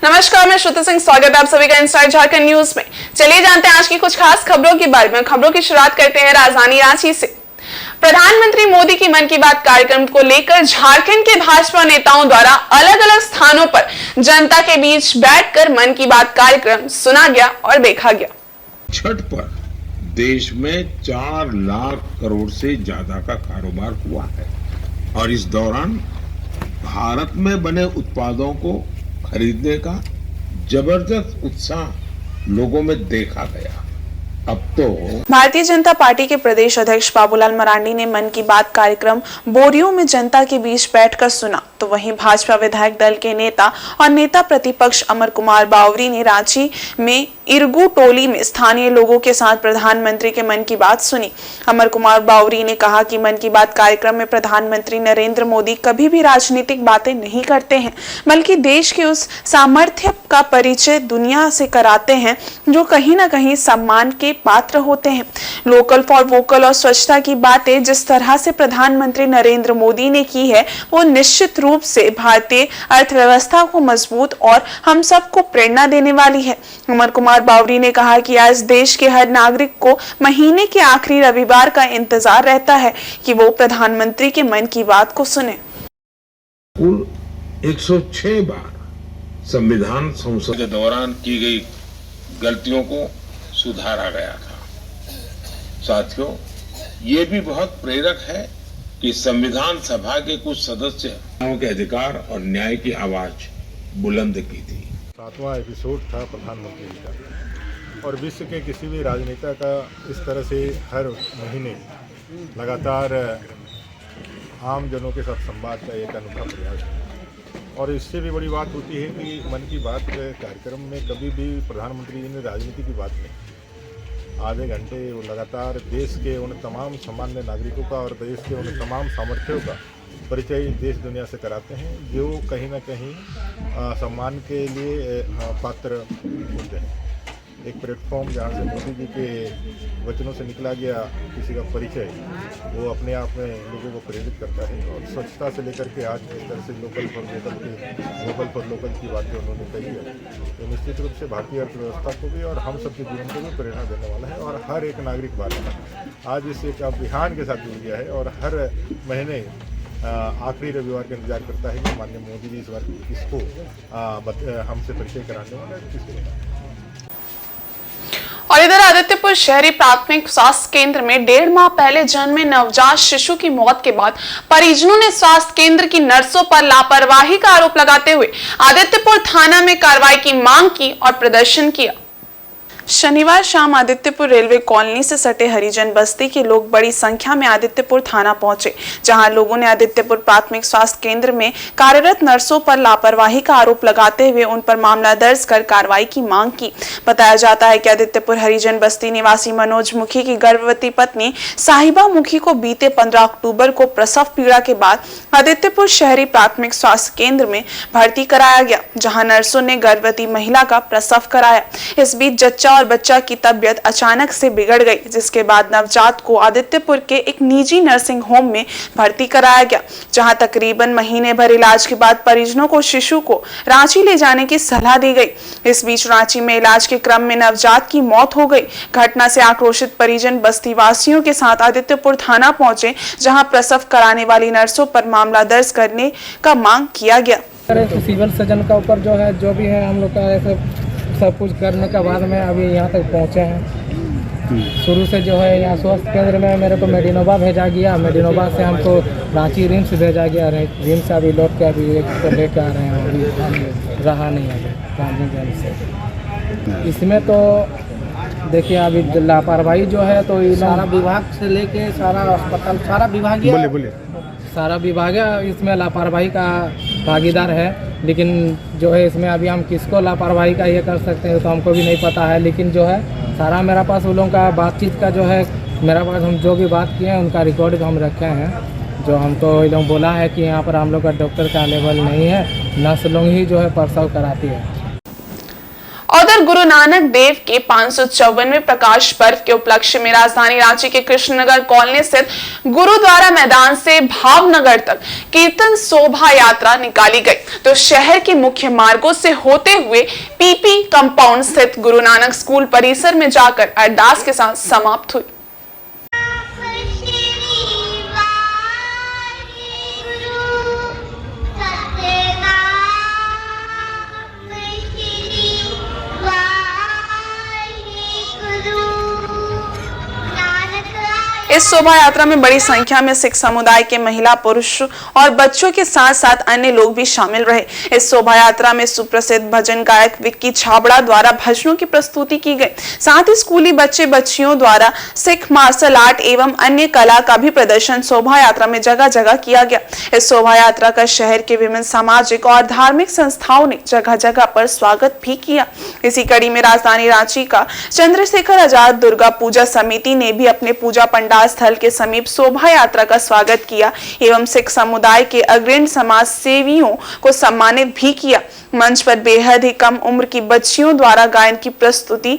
नमस्कार, मैं श्रुति सिंह, स्वागत है आप सभी का इनसाइड झारखंड न्यूज में। चलिए जानते हैं आज की कुछ खास खबरों के बारे में। खबरों की शुरुआत करते हैं राजधानी रांची से। प्रधानमंत्री मोदी की मन की बात कार्यक्रम को लेकर झारखंड के भाजपा नेताओं द्वारा अलग अलग स्थानों पर जनता के बीच बैठकर मन की बात कार्यक्रम सुना गया और देखा गया। छठ पर देश में 4 लाख करोड़ से ज्यादा का कारोबार हुआ है और इस दौरान भारत में बने उत्पादों को खरीदने का जबरदस्त उत्साह लोगों में देखा गया। अब तो भारतीय जनता पार्टी के प्रदेश अध्यक्ष बाबूलाल मरांडी ने मन की बात कार्यक्रम बोरियों में जनता के बीच बैठकर सुना, तो वहीं भाजपा विधायक दल के नेता और नेता प्रतिपक्ष अमर कुमार बावरी ने रांची में इरगू टोली में स्थानीय लोगों के साथ प्रधानमंत्री के मन की बात सुनी। अमर कुमार बावरी ने कहा कि मन की बात कार्यक्रम में प्रधानमंत्री नरेंद्र मोदी कभी भी राजनीतिक बातें नहीं करते हैं, बल्कि देश के उस सामर्थ्य का परिचय दुनिया से कराते हैं जो कहीं ना कहीं सम्मान के पात्र होते हैं। लोकल फॉर वोकल और स्वच्छता की बातें जिस तरह से प्रधानमंत्री नरेंद्र मोदी ने की है, वो निश्चित रूप से भारतीय अर्थव्यवस्था को मजबूत और हम सबको प्रेरणा देने वाली है। अमर कुमार बावरी ने कहा कि आज देश के हर नागरिक को महीने के आखिरी रविवार का इंतजार रहता है कि वो प्रधानमंत्री के मन की बात को सुने। कुल 106 बार संविधान संसद के दौरान की गई गलतियों को सुधारा गया था। साथियों, ये भी बहुत प्रेरक है कि संविधान सभा के कुछ सदस्य के अधिकार और न्याय की आवाज बुलंद की थी। 7वां एपिसोड था प्रधानमंत्री जी का, और विश्व के किसी भी राजनेता का इस तरह से हर महीने लगातार आम जनों के साथ संवाद का एक अनूठा प्रयास है। और इससे भी बड़ी बात होती है कि मन की बात कार्यक्रम में कभी भी प्रधानमंत्री जी ने राजनीति की बात नहीं, आधे घंटे वो लगातार देश के उन तमाम सामान्य नागरिकों का और देश के उन तमाम सामर्थ्यों का परिचय देश दुनिया से कराते हैं जो कहीं ना कहीं सम्मान के लिए पात्र होते हैं। एक प्लेटफॉर्म जहाँ से मोदी जी के वचनों से निकला गया किसी का परिचय, वो अपने आप में लोगों को प्रेरित करता है। और स्वच्छता से लेकर के आज जिस तरह से वोकल फॉर लोकल की बातें उन्होंने कही है, तो निश्चित रूप से भारतीय अर्थव्यवस्था को भी और हम सबके जीवन को भी प्रेरणा देने वाला है। और हर एक नागरिक भारत आज इस एक अभियान के साथ जुड़ गया है और हर महीने आखिरी रविवार का इंतजार करता है कि माननीय मोदी जी इस बार किसको हमसे परिचय कराने वाला है, किसको। और इधर आदित्यपुर शहरी प्राथमिक स्वास्थ्य केंद्र में 1.5 माह पहले जन्मे नवजात शिशु की मौत के बाद परिजनों ने स्वास्थ्य केंद्र की नर्सों पर लापरवाही का आरोप लगाते हुए आदित्यपुर थाना में कार्रवाई की मांग की और प्रदर्शन किया। शनिवार शाम आदित्यपुर रेलवे कॉलोनी से सटे हरिजन बस्ती के लोग बड़ी संख्या में आदित्यपुर थाना पहुंचे, जहां लोगों ने आदित्यपुर प्राथमिक स्वास्थ्य केंद्र में कार्यरत नर्सों पर लापरवाही का आरोप लगाते हुए उन पर मामला दर्ज कर कार्रवाई की मांग की। बताया जाता है कि आदित्यपुर हरिजन बस्ती निवासी मनोज मुखी की गर्भवती पत्नी साहिबा मुखी को बीते 15 अक्टूबर को प्रसव पीड़ा के बाद आदित्यपुर शहरी प्राथमिक स्वास्थ्य केंद्र में भर्ती कराया गया, जहाँ नर्सों ने गर्भवती महिला का प्रसव कराया। इस बीच जच्चा और बच्चा की तबीयत अचानक से बिगड़ गई, जिसके बाद नवजात को आदित्यपुर के एक निजी नर्सिंग होम में भर्ती कराया गया, जहां तकरीबन महीने भर इलाज के बाद परिजनों को शिशु को रांची ले जाने की सलाह दी गई। इस बीच रांची में इलाज के क्रम में नवजात की मौत हो गई। घटना से आक्रोशित परिजन बस्ती वासियों के साथ आदित्यपुर थाना पहुंचे, जहां प्रसव कराने वाली नर्सों पर मामला दर्ज करने का मांग किया गया। सिविल सर्जन का ऊपर जो है जो भी है हम लोग का सब कुछ करने के बाद में अभी यहाँ तक पहुँचे हैं। शुरू से जो है यहाँ स्वास्थ्य केंद्र में मेरे को मेडिनोवा भेजा गया, मेडिनोवा से हमको रांची रिम्स भेजा गया, रिम्स से अभी लौट के अभी लेकर आ रहे हैं, अभी रहा नहीं है गांधीगंज से। इसमें तो देखिए अभी लापरवाही जो है तो सारा विभाग से लेके सारा अस्पताल सारा विभाग इसमें लापरवाही का भागीदार है। लेकिन जो है इसमें अभी हम किसको लापरवाही का ये कर सकते हैं तो हमको भी नहीं पता है। लेकिन जो है सारा मेरा पास उन लोगों का बातचीत का जो है मेरा पास हम जो भी बात किए हैं उनका रिकॉर्ड हम रखे हैं। जो हमको ये लोग बोला है कि यहाँ पर हम लोग का डॉक्टर का लेवल नहीं है, नर्स लोग ही जो है प्रसव कराती है। उधर उधर गुरु नानक देव के 554वें प्रकाश पर्व के उपलक्ष्य में राजधानी रांची के कृष्णनगर कॉलोनी स्थित गुरुद्वारा मैदान से भावनगर तक कीर्तन शोभा यात्रा निकाली गई, तो शहर के मुख्य मार्गों से होते हुए पीपी कंपाउंड स्थित गुरु नानक स्कूल परिसर में जाकर अरदास के साथ समाप्त हुई। इस शोभा यात्रा में बड़ी संख्या में सिख समुदाय के महिला, पुरुष और बच्चों के साथ साथ अन्य लोग भी शामिल रहे। इस शोभा यात्रा में सुप्रसिद्ध भजन गायक विक्की छाबड़ा द्वारा भजनों की प्रस्तुति की गई। साथ ही स्कूली बच्चे बच्चियों द्वारा सिख मार्शल आर्ट एवं अन्य कला का भी प्रदर्शन शोभा यात्रा में जगह जगह किया गया। इस शोभा यात्रा का शहर के विभिन्न सामाजिक और धार्मिक संस्थाओं ने जगह जगह पर स्वागत भी किया। इसी कड़ी में राजधानी रांची का चंद्रशेखर आजाद दुर्गा पूजा समिति ने भी अपने पूजा पंडाल स्थल के समीप शोभा यात्रा का स्वागत किया एवं सिख समुदाय के अग्रणी समाज सेवियों को सम्मानित भी किया। मंच पर बेहद ही कम उम्र की बच्चियों द्वारा गायन की प्रस्तुति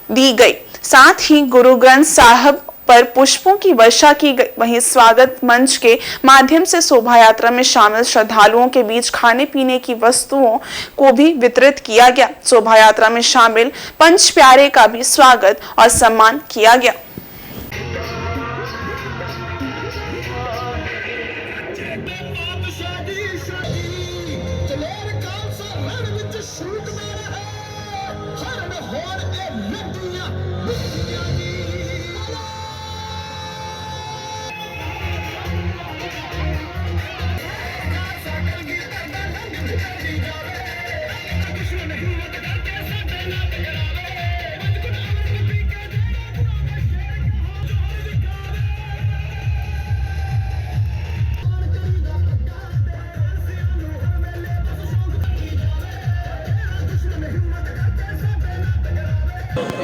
दी गई। साथ ही गुरु ग्रंथ साहब पर पुष्पों की वर्षा की गई। वहीं स्वागत मंच के माध्यम से शोभा यात्रा में शामिल श्रद्धालुओं के बीच खाने पीने की वस्तुओं को भी वितरित किया गया। शोभा यात्रा में शामिल पंच प्यारे का भी स्वागत और सम्मान किया गया।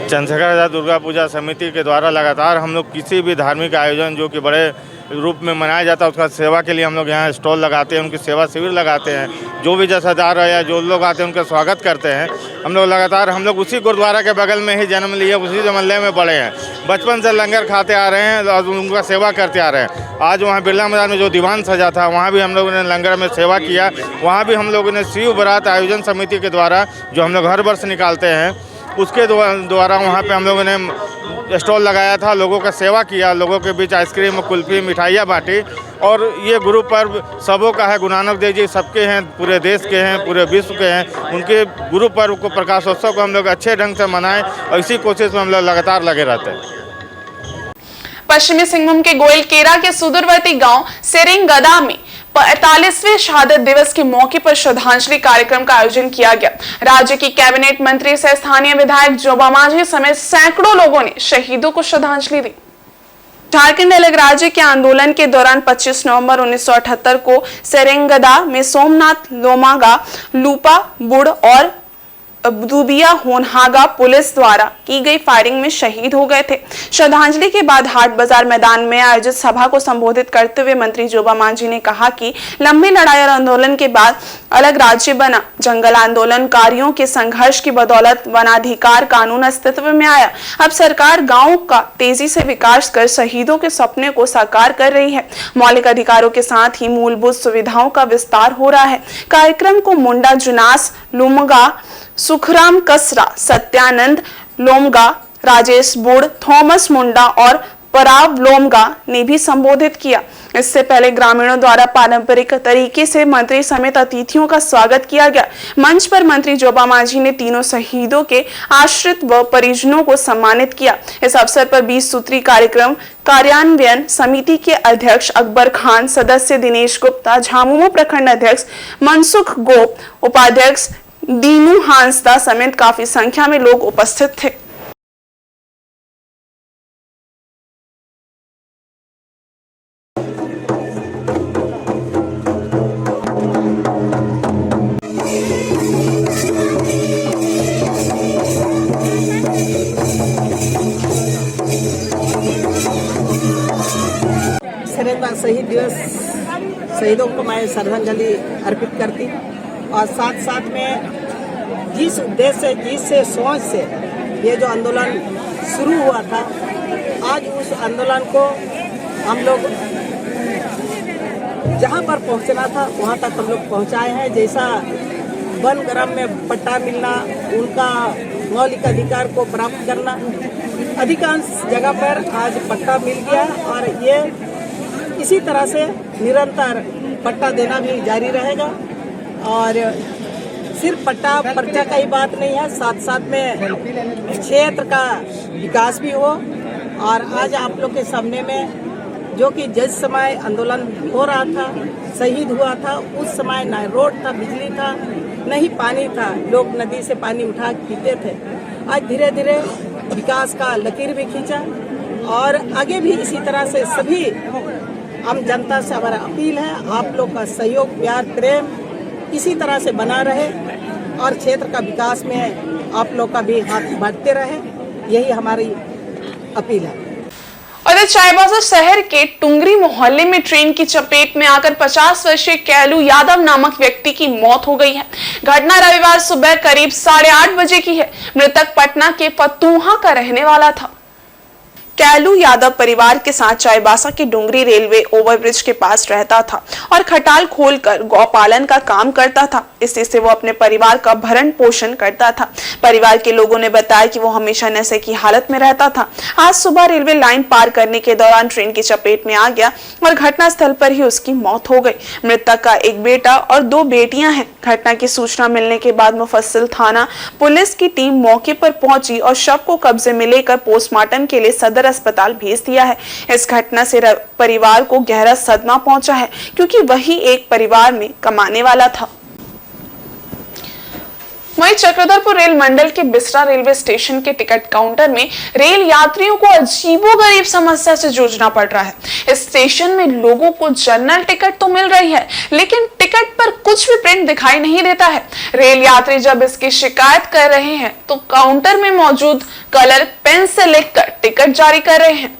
चंद्रशेखर आजाद दुर्गा पूजा समिति के द्वारा लगातार हम लोग किसी भी धार्मिक आयोजन जो कि बड़े रूप में मनाया जाता है उसका सेवा के लिए हम लोग यहाँ स्टॉल लगाते हैं, उनकी सेवा शिविर लगाते हैं। जो भी जथेदार है या जो लोग आते हैं उनका स्वागत करते हैं। हम लोग लगातार उसी गुरुद्वारा के बगल में ही जन्म लिए, उसी मोहल्ले में बड़े हैं, बचपन से लंगर खाते आ रहे हैं और उनका सेवा करते आ रहे हैं। आज वहाँ बिरला मैदान में जो दीवान सजा था वहाँ भी हम लोगों ने लंगर में सेवा किया। वहाँ भी हम लोगों ने शिव बारात आयोजन समिति के द्वारा जो हम लोग हर वर्ष निकालते हैं उसके द्वारा वहाँ पे हम लोगों ने स्टॉल लगाया था, लोगों का सेवा किया, लोगों के बीच आइसक्रीम, कुल्फी, मिठाइयाँ बांटी। और ये गुरु पर्व सबों का है, गुरु नानक देव जी सबके हैं, पूरे देश के हैं, पूरे विश्व के हैं। उनके गुरु पर्व को, प्रकाशोत्सव को हम लोग अच्छे ढंग से मनाएं और इसी कोशिश में हम लोग लगातार लगे रहते हैं। पश्चिमी सिंहभूम के गोयलकेरा के सुदूरवर्ती गांव सेरिंगदा में 45वें शहादत दिवस के मौके पर श्रद्धांजलि कार्यक्रम का आयोजन किया गया। राज्य की कैबिनेट मंत्री से स्थानीय विधायक जोबा मांझी समेत सैकड़ों लोगों ने शहीदों को श्रद्धांजलि दी। झारखंड अलग राज्य के आंदोलन के दौरान 25 नवंबर 1978 को सेरेंगदा में सोमनाथ लोमागा, लूपा बुड़ और दुबिया होनहागा पुलिस द्वारा की गई फायरिंग में शहीद हो गए थे। श्रद्धांजलि के बाद हाट बाजार मैदान में आयोजित सभा को संबोधित करते हुए मंत्री जोबा मांझी ने कहा कि लंबी लड़ाई और आंदोलन के बाद अलग राज्य बना। जंगल आंदोलनकारियों के संघर्ष की बदौलत वनाधिकार कानून अस्तित्व में आया। अब सरकार गाँव का तेजी से विकास कर शहीदों के सपने को साकार कर रही है। मौलिक अधिकारों के साथ ही मूलभूत सुविधाओं का विस्तार हो रहा है। कार्यक्रम को मुंडा जुनास लुमगा, सुखराम कसरा, सत्यानंद लोमगा, राजेश बुड़, थॉमस मुंडा और पराव लोमगा ने भी संबोधित किया। इससे पहले ग्रामीणों द्वारा पारंपरिक तरीके से मंत्री समेत अतिथियों का स्वागत किया गया। मंच पर मंत्री जोबा मांझी ने तीनों शहीदों के आश्रित व परिजनों को सम्मानित किया। इस अवसर पर 20 सूत्री कार्यक्रम कार्यान्वयन समिति के अध्यक्ष अकबर खान, सदस्य दिनेश गुप्ता, झामुमो प्रखंड अध्यक्ष मनसुख गोप, उपाध्यक्ष दीनू हांसदा समेत काफी संख्या में लोग उपस्थित थे। सेरेंगदा शहीद दिवस शहीदों को मैं श्रद्धांजलि अर्पित करती और साथ साथ में जिस उद्देश्य से, जिस सोच से ये जो आंदोलन शुरू हुआ था, आज उस आंदोलन को हम लोग जहाँ पर पहुँचना था वहाँ तक हम लोग पहुँचाए हैं। जैसा वन ग्राम में पट्टा मिलना, उनका मौलिक अधिकार को प्राप्त करना, अधिकांश जगह पर आज पट्टा मिल गया और ये इसी तरह से निरंतर पट्टा देना भी जारी रहेगा। और सिर्फ पट्टा पर्चा का ही बात नहीं है, साथ साथ में क्षेत्र का विकास भी हो। और आज आप लोग के सामने में जो कि जिस समय आंदोलन हो रहा था, शहीद हुआ था, उस समय न रोड था, बिजली था, न ही पानी था, लोग नदी से पानी उठा पीते थे। आज धीरे धीरे विकास का लकीर भी खींचा और आगे भी इसी तरह से सभी आम जनता से हमारा अपील है, आप लोग का सहयोग, प्यार, प्रेम इसी तरह से बना रहे और क्षेत्र का विकास में आप लोग का भी हाथ बढ़ते रहे, यही हमारी अपील है। और चाईबासा शहर के टुंगरी मोहल्ले में ट्रेन की चपेट में आकर 50 वर्षीय कैलू यादव नामक व्यक्ति की मौत हो गई है। घटना रविवार सुबह करीब 8:30 बजे की है। मृतक पटना के फतुहा का रहने वाला था। कैलू यादव परिवार के साथ चाईबासा के डुंगरी रेलवे ओवरब्रिज के पास रहता था और खटाल खोलकर गौपालन का काम करता था। इसी से वो अपने परिवार का भरण पोषण करता था। परिवार के लोगों ने बताया कि वो हमेशा नशे की हालत में रहता था। आज सुबह रेलवे लाइन पार करने के दौरान ट्रेन की चपेट में आ गया और घटनास्थल पर ही उसकी मौत हो गई। मृतक का एक बेटा और 2 बेटियां हैं। घटना की सूचना मिलने के बाद मुफस्सिल थाना पुलिस की टीम मौके पर पहुंची और शव को कब्जे में लेकर पोस्टमार्टम के लिए सदर अस्पताल भेज दिया है। इस घटना से परिवार को गहरा सदमा पहुंचा है, क्योंकि वही एक परिवार में कमाने वाला था। वहीं चक्रधरपुर रेल मंडल के बिसरा रेलवे स्टेशन के टिकट काउंटर में रेल यात्रियों को अजीबोगरीब समस्या से जूझना पड़ रहा है। इस स्टेशन में लोगों को जनरल टिकट तो मिल रही है, लेकिन टिकट पर कुछ भी प्रिंट दिखाई नहीं देता है। रेल यात्री जब इसकी शिकायत कर रहे हैं तो काउंटर में मौजूद कलर पेन से लिखकर टिकट जारी कर रहे हैं।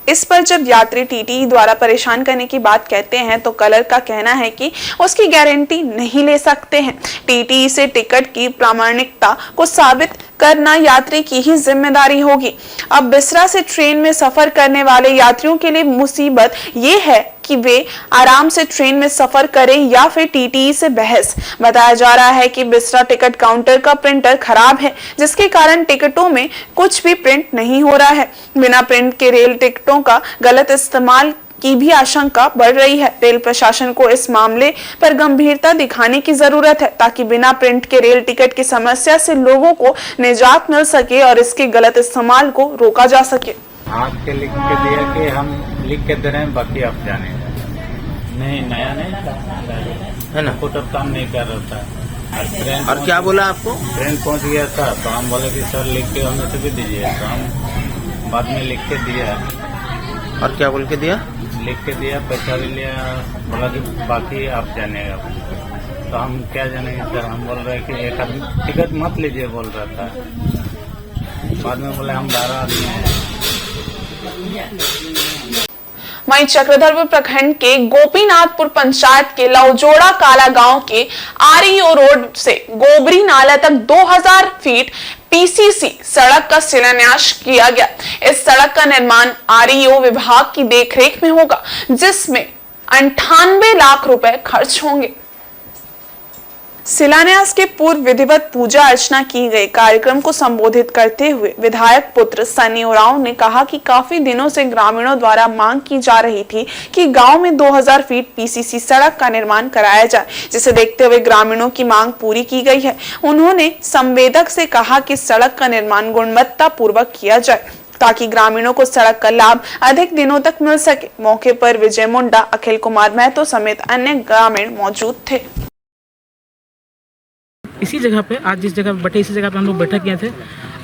इस पर जब यात्री टीटीई द्वारा परेशान करने की बात कहते हैं तो कलर का कहना है कि उसकी गारंटी नहीं ले सकते हैं। टीटीई से टिकट की प्रामाणिकता को साबित करना यात्री की ही जिम्मेदारी होगी। अब बिसरा से ट्रेन में सफर करने वाले यात्रियों के लिए मुसीबत ये है कि वे आराम से ट्रेन में सफर करें या फिर टीटीई से बहस। बताया जा रहा है कि बिसरा टिकट काउंटर का प्रिंटर खराब है, जिसके कारण टिकटों में कुछ भी प्रिंट नहीं हो रहा है। बिना प्रिंट के रेल टिकटों का गलत इस्तेमाल की भी आशंका बढ़ रही है। रेल प्रशासन को इस मामले पर गंभीरता दिखाने की जरूरत है, ताकि बिना प्रिंट के रेल टिकट की समस्या से लोगों को निजात मिल सके और इसके गलत इस्तेमाल को रोका जा सके। आपके लिख के दिया कि हम लिख के दे रहे हैं, बाकी आप जाने। नहीं, नया नहीं है ना, कंप्यूटर काम नहीं कर रहा था। और क्या बोला आपको? ट्रेन पहुंच गया था तो हम बोले कि सर लिख के हमें से भी दीजिए, तो हम बाद में लिख के दिया। और क्या बोल के दिया? लिख के दिया, पैसा भी लिया, बोला कि बाकी आप जानेगा। तो हम क्या जानेंगे सर, हम बोल रहे कि एक आदमी टिकट मत लीजिए बोल रहा था। बाद में बोले हम 12 आदमी हैं। वहीं चक्रधरपुर प्रखंड के गोपीनाथपुर पंचायत के लौजोड़ा काला गांव के आरईओ रोड से गोबरी नाला तक 2000 फीट पीसीसी सड़क का शिलान्यास किया गया। इस सड़क का निर्माण आरईओ विभाग की देखरेख में होगा, जिसमें 98 लाख रुपए खर्च होंगे। शिलान्यास के पूर्व विधिवत पूजा अर्चना की गई। कार्यक्रम को संबोधित करते हुए विधायक पुत्र सनी उरांव ने कहा कि काफी दिनों से ग्रामीणों द्वारा मांग की जा रही थी कि गांव में 2000 फीट पीसीसी सड़क का निर्माण कराया जाए, जिसे देखते हुए ग्रामीणों की मांग पूरी की गई है। उन्होंने संवेदक से कहा कि सड़क का निर्माण गुणवत्ता पूर्वक किया जाए, ताकि ग्रामीणों को सड़क का लाभ अधिक दिनों तक मिल सके। मौके पर विजय मुंडा, अखिल कुमार महतो समेत अन्य ग्रामीण मौजूद थे। इसी जगह पे आज जिस जगह बैठे, इसी जगह पे हम लोग बैठक किए थे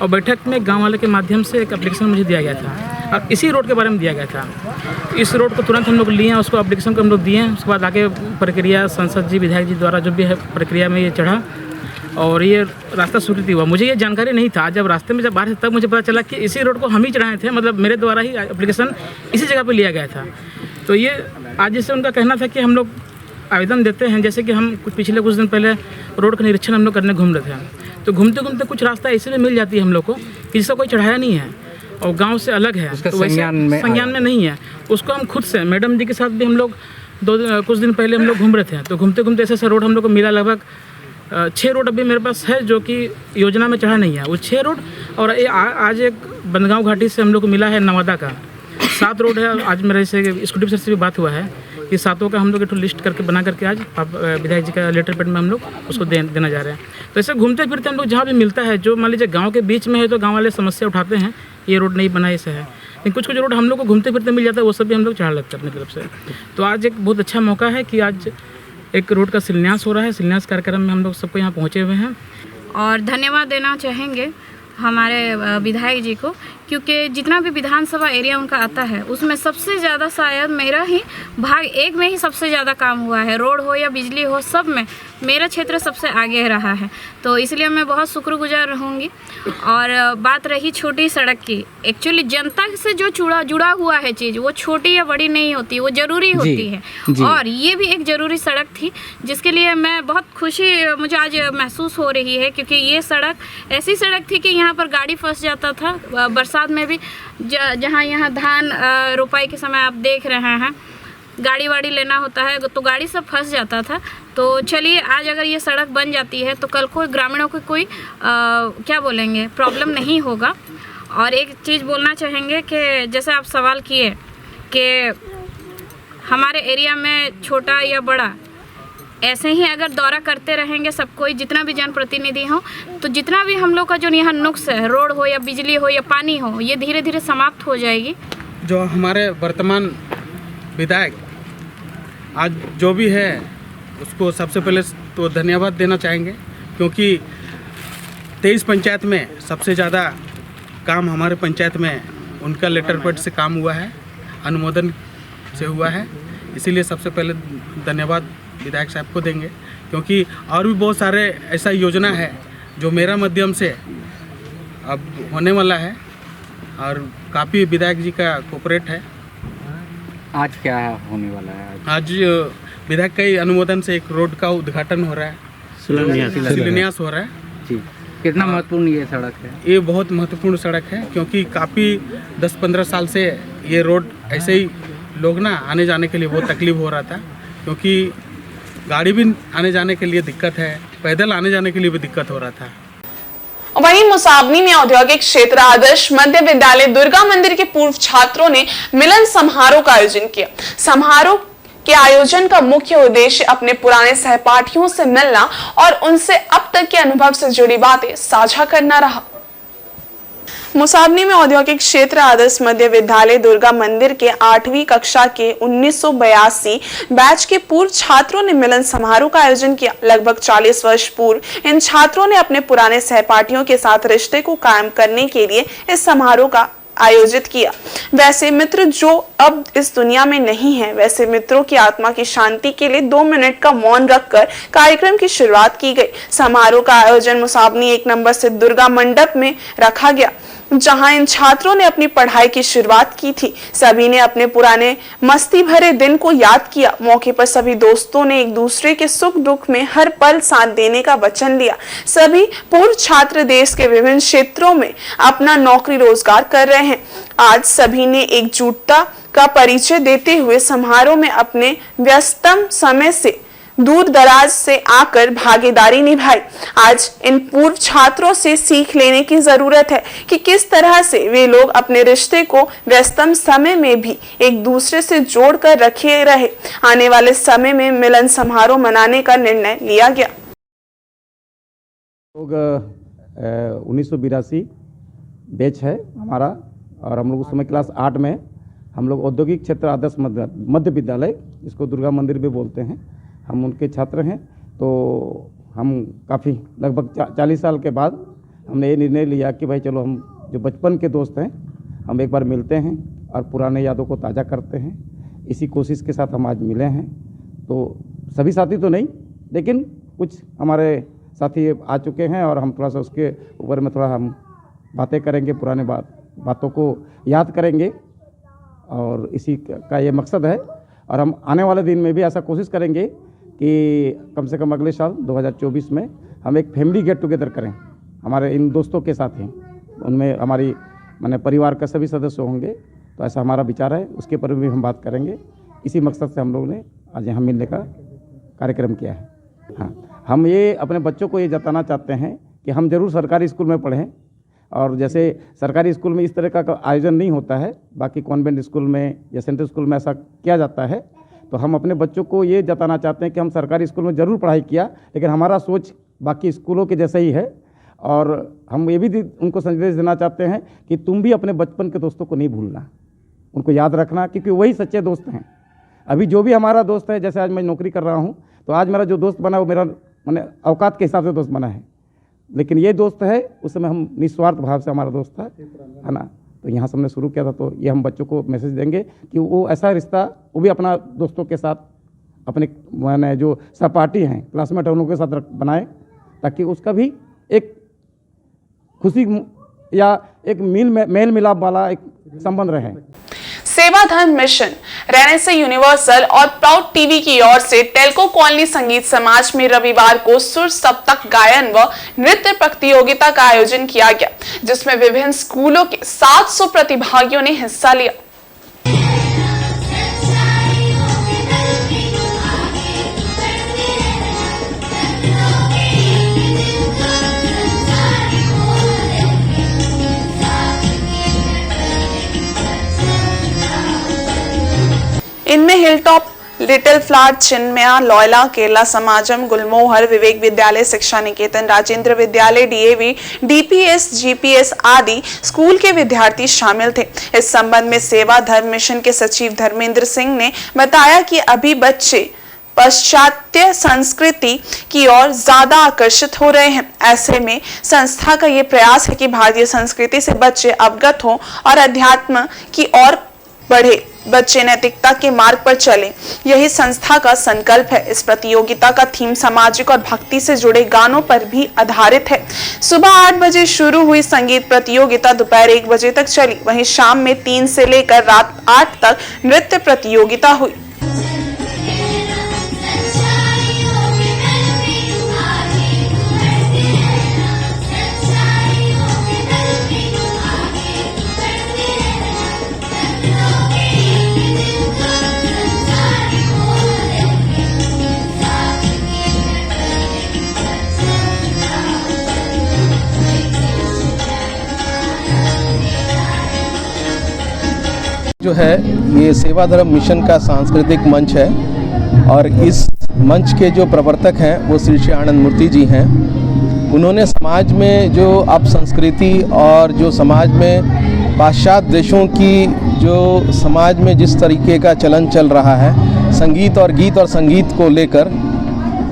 और बैठक में गांव वाले के माध्यम से एक एप्लीकेशन मुझे दिया गया था और इसी रोड के बारे में दिया गया था। इस रोड को तुरंत हम लोग लिए, उसको एप्लीकेशन को हम लोग दिए। उसके बाद आगे प्रक्रिया सांसद जी, विधायक जी द्वारा जो भी है प्रक्रिया में ये चढ़ा और ये रास्ता स्वीकृत हुआ। मुझे ये जानकारी नहीं था। जब रास्ते में जब बाहर तब मुझे पता चला कि इसी रोड को हम ही चढ़ाए थे, मतलब मेरे द्वारा ही एप्लीकेशन इसी जगह पर लिया गया था। तो ये आज जैसे उनका कहना था कि हम लोग आवेदन देते हैं, जैसे कि हम पिछले कुछ दिन पहले रोड का निरीक्षण हम लोग करने घूम रहे थे, तो घूमते घूमते कुछ रास्ता ऐसे में मिल जाती है हम लोग को कि जिसका कोई चढ़ाया नहीं है और गांव से अलग है, तो वैसे संज्ञान में नहीं है, उसको हम खुद से मैडम जी के साथ भी हम लोग कुछ दिन पहले हम लोग घूम रहे थे, तो घूमते घूमते ऐसे रोड हम लोग को मिला। लगभग 6 रोड अभी मेरे पास है जो कि योजना में चढ़ा नहीं है, वो 6 रोड। और आज एक बंदगांव घाटी से हम लोग को मिला है नवादा का 7 रोड है। आज मेरे से स्कूटी सर से भी बात हुआ है कि 7 का हम लोग एक लिस्ट करके बना करके आज विधायक जी का लेटर पैड में हम लोग उसको देना जा रहे हैं। तो ऐसे घूमते फिरते हम लोग जहाँ भी मिलता है, जो मान लीजिए गाँव के बीच में है तो गाँव वाले समस्या उठाते हैं, ये रोड नहीं बना ऐसे है, लेकिन कुछ रोड हम लोग को घूमते फिरते मिल जाता है, वो सब भी हम लोग चढ़ा लगते हैं अपनी तरफ से। तो आज एक बहुत अच्छा मौका है कि आज एक रोड का शिलान्यास हो रहा है। शिलान्यास कार्यक्रम में हम लोग सबको यहाँ पहुँचे हुए हैं और धन्यवाद देना चाहेंगे हमारे विधायक जी को, क्योंकि जितना भी विधानसभा एरिया उनका आता है उसमें सबसे ज़्यादा शायद मेरा ही भाग 1 में ही सबसे ज़्यादा काम हुआ है। रोड हो या बिजली हो, सब में मेरा क्षेत्र सबसे आगे रहा है, तो इसलिए मैं बहुत शुक्रगुजार रहूँगी। और बात रही छोटी सड़क की, एक्चुअली जनता से जो जुड़ा हुआ है चीज़, वो छोटी या बड़ी नहीं होती, वो ज़रूरी होती है। और ये भी एक ज़रूरी सड़क थी जिसके लिए मैं बहुत खुशी मुझे आज महसूस हो रही है, क्योंकि ये सड़क ऐसी सड़क थी कि यहाँ पर गाड़ी फंस जाता था बरसात में भी। जहाँ यहाँ धान रोपाई के समय आप देख रहे हैं, गाड़ी वाड़ी लेना होता है तो गाड़ी सब फंस जाता था। तो चलिए, आज अगर ये सड़क बन जाती है तो कल को ग्रामीणों को कोई क्या बोलेंगे प्रॉब्लम नहीं होगा। और एक चीज़ बोलना चाहेंगे कि जैसे आप सवाल किए कि हमारे एरिया में छोटा या बड़ा, ऐसे ही अगर दौरा करते रहेंगे सब कोई, जितना भी जनप्रतिनिधि हो, तो जितना भी हम लोग का जो यहाँ नुक्स है, रोड हो या बिजली हो या पानी हो, ये धीरे धीरे समाप्त हो जाएगी। जो हमारे वर्तमान विधायक आज जो भी है उसको सबसे पहले तो धन्यवाद देना चाहेंगे, क्योंकि 23 पंचायत में सबसे ज़्यादा काम हमारे पंचायत में उनका लेटर पैड से काम हुआ है, अनुमोदन से हुआ है। इसीलिए सबसे पहले धन्यवाद विधायक साहब को देंगे, क्योंकि और भी बहुत सारे ऐसा योजना है जो मेरा माध्यम से अब होने वाला है और काफ़ी विधायक जी का कोऑपरेट है। आज क्या होने वाला है? आज विधायक के अनुमोदन से एक रोड का उद्घाटन हो रहा है, शिलान्यास हो रहा है जी। कितना महत्वपूर्ण ये सड़क है? ये बहुत महत्वपूर्ण सड़क है, क्योंकि काफ़ी 10-15 साल से ये रोड ऐसे ही लोग ना आने जाने के लिए बहुत तकलीफ हो रहा था, क्योंकि गाड़ी भी आने जाने के लिए दिक्कत है, पैदल आने जाने के लिए भी दिक्कत हो रहा था। वहीं मुसाबनी में औद्योगिक क्षेत्र आदर्श मध्य विद्यालय दुर्गा मंदिर के पूर्व छात्रों ने मिलन समारोह का आयोजन किया। समारोह के आयोजन का मुख्य उद्देश्य अपने पुराने सहपाठियों से मिलना और उनसे अब तक के अनुभव से जुड़ी बातें साझा करना रहा। मुसाबनी में औद्योगिक क्षेत्र आदर्श मध्य विद्यालय दुर्गा मंदिर के 8वीं कक्षा के 1982 बैच के पूर्व छात्रों ने मिलन समारोह का आयोजन किया। लगभग 40 वर्ष पूर्व इन छात्रों ने अपने पुराने सहपाठियों के साथ रिश्ते को कायम करने के लिए इस समारोह का आयोजित किया। वैसे मित्र जो अब इस दुनिया में नहीं है, वैसे मित्रों की आत्मा की शांति के लिए 2 मिनट का मौन रखकर कार्यक्रम की शुरुआत की गई। समारोह का आयोजन मुसाबनी 1 नंबर से दुर्गा मंडप में रखा गया, जहां इन छात्रों ने अपनी पढ़ाई की शुरुआत की थी। सभी ने अपने पुराने मस्ती भरे दिन को याद किया। मौके पर सभी दोस्तों ने एक दूसरे के सुख दुख में हर पल साथ देने का वचन लिया। सभी पूर्व छात्र देश के विभिन्न क्षेत्रों में अपना नौकरी रोजगार कर रहे हैं। आज सभी ने एकजुटता का परिचय देते हुए समारोह में अपने व्यस्तम समय से दूर दराज से आकर भागीदारी निभाई। आज इन पूर्व छात्रों से सीख लेने की जरूरत है कि किस तरह से वे लोग अपने रिश्ते को व्यस्तम समय में भी एक दूसरे से जोड़कर रखे रहे। आने वाले समय में मिलन समारोह मनाने का निर्णय लिया गया। लोग 1982 बैच है हमारा, और हम लोग उस समय क्लास 8 में हम लोग औद्योगिक क्षेत्र आदर्श मध्य विद्यालय, इसको दुर्गा मंदिर भी बोलते हैं, हम उनके छात्र हैं। तो हम काफ़ी लगभग 40 साल के बाद हमने ये निर्णय लिया कि भाई चलो हम जो बचपन के दोस्त हैं हम एक बार मिलते हैं और पुराने यादों को ताज़ा करते हैं। इसी कोशिश के साथ हम आज मिले हैं। तो सभी साथी तो नहीं, लेकिन कुछ हमारे साथी आ चुके हैं और हम थोड़ा सा उसके ऊपर में थोड़ा हम बातें करेंगे, पुराने बातों को याद करेंगे, और इसी का ये मकसद है। और हम आने वाले दिन में भी ऐसा कोशिश करेंगे कि कम से कम अगले साल 2024 में हम एक फैमिली गेट टुगेदर करें हमारे इन दोस्तों के साथ ही। उनमें हमारी माने परिवार के सभी सदस्य होंगे, तो ऐसा हमारा विचार है, उसके ऊपर भी हम बात करेंगे। इसी मकसद से हम लोग ने आज यहाँ मिलने का कार्यक्रम किया है। हाँ, हम ये अपने बच्चों को ये जताना चाहते हैं कि हम ज़रूर सरकारी स्कूल में पढ़ें, और जैसे सरकारी स्कूल में इस तरह का आयोजन नहीं होता है, बाकी कॉन्वेंट स्कूल में या सेंट्रल स्कूल में ऐसा किया जाता है, तो हम अपने बच्चों को ये जताना चाहते हैं कि हम सरकारी स्कूल में ज़रूर पढ़ाई किया, लेकिन हमारा सोच बाकी स्कूलों के जैसा ही है। और हम ये भी उनको संदेश देना चाहते हैं कि तुम भी अपने बचपन के दोस्तों को नहीं भूलना, उनको याद रखना, क्योंकि वही सच्चे दोस्त हैं। अभी जो भी हमारा दोस्त है, जैसे आज मैं नौकरी कर रहा हूँ, तो आज मेरा जो दोस्त बना वो मेरा मैंने औकात के हिसाब से दोस्त बना है, लेकिन ये दोस्त है उस समय हम निस्वार्थ भाव से हमारा दोस्त था, है ना। तो यहाँ से हमने शुरू किया था, तो ये हम बच्चों को मैसेज देंगे कि वो ऐसा रिश्ता वो भी अपना दोस्तों के साथ, अपने मैंने जो सहपाठी हैं, क्लासमेट हैं, उनके साथ बनाएं, ताकि उसका भी एक खुशी या एक मेल मिलाप वाला एक संबंध रहे। सेवा धर्म मिशन, रेनेसां यूनिवर्सल और प्राउड टीवी की ओर से टेल्को कॉलोनी संगीत समाज में रविवार को सुर सप्तक गायन व नृत्य प्रतियोगिता का आयोजन किया गया, जिसमें विभिन्न स्कूलों के 700 प्रतिभागियों ने हिस्सा लिया। इनमें Hilltop, Little Flower, Chinmaya, Loyola, Kerala Samajam, Gulmohar, Vivek Vidyalaya, Shiksha Niketan, Rajendra Vidyalaya, DAV, DPS, GPS आदि स्कूल के विद्यार्थी शामिल थे। इस संबंध में सेवा धर्म मिशन के सचिव धर्मेंद्र सिंह ने बताया कि अभी बच्चे पाश्चात्य संस्कृति की ओर ज्यादा आकर्षित हो रहे हैं। ऐसे में संस्था का ये प्रयास है कि भारतीय संस्कृति से बच्चे अवगत हों और अध्यात्म की ओर बढ़े, बच्चे नैतिकता के मार्ग पर चले, यही संस्था का संकल्प है। इस प्रतियोगिता का थीम सामाजिक और भक्ति से जुड़े गानों पर भी आधारित है। सुबह 8 बजे शुरू हुई संगीत प्रतियोगिता दोपहर 1 बजे तक चली, वहीं शाम में 3 से लेकर रात 8 तक नृत्य प्रतियोगिता हुई। जो है ये सेवा धर्म मिशन का सांस्कृतिक मंच है, और इस मंच के जो प्रवर्तक हैं वो श्री आनंद मूर्ति जी हैं। उन्होंने समाज में जो अब संस्कृति और जो समाज में पाश्चात्य देशों की जो समाज में जिस तरीके का चलन चल रहा है संगीत और गीत और संगीत को लेकर,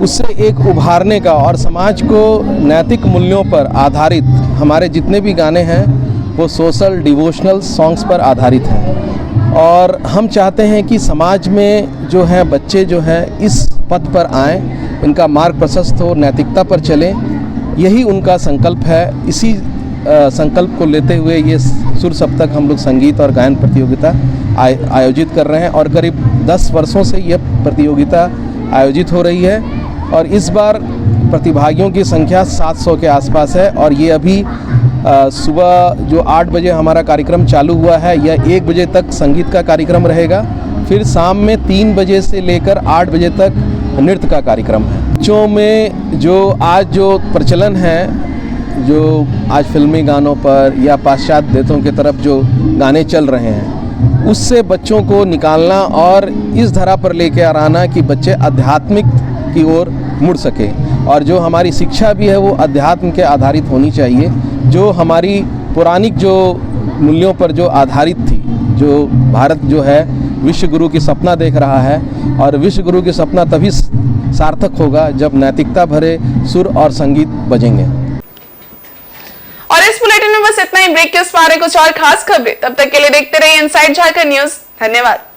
उससे एक उभारने का और समाज को नैतिक मूल्यों पर आधारित हमारे जितने भी गाने हैं वो सोशल डिवोशनल सॉन्ग्स पर आधारित हैं। और हम चाहते हैं कि समाज में जो है बच्चे जो हैं इस पथ पर आएँ, इनका मार्ग प्रशस्त हो, नैतिकता पर चलें, यही उनका संकल्प है। इसी संकल्प को लेते हुए ये सुर सप्तक हम लोग संगीत और गायन प्रतियोगिता आयोजित कर रहे हैं, और करीब 10 वर्षों से ये प्रतियोगिता आयोजित हो रही है। और इस बार प्रतिभागियों की संख्या 700 के आसपास है, और ये अभी सुबह जो 8 बजे हमारा कार्यक्रम चालू हुआ है, यह 1 बजे तक संगीत का कार्यक्रम रहेगा, फिर शाम में 3 बजे से लेकर 8 बजे तक नृत्य का कार्यक्रम है। बच्चों में जो आज जो प्रचलन है, जो आज फिल्मी गानों पर या पाश्चात्य देशों की तरफ जो गाने चल रहे हैं, उससे बच्चों को निकालना और इस धरा पर लेके आना कि बच्चे आध्यात्मिक की ओर मुड़ सके, और जो हमारी शिक्षा भी है वो अध्यात्म के आधारित होनी चाहिए, जो हमारी पुरानिक जो मूल्यों पर जो आधारित थी। जो भारत जो है विश्व गुरु की सपना देख रहा है, और विश्व गुरु की सपना तभी सार्थक होगा जब नैतिकता भरे सुर और संगीत बजेंगे। और इस बुलेटिन में बस इतना ही। ब्रेक के उस पारे कुछ और खास खबरें, तब तक के लिए देखते रहिए इनसाइड झारखंड न्यूज। धन्यवाद।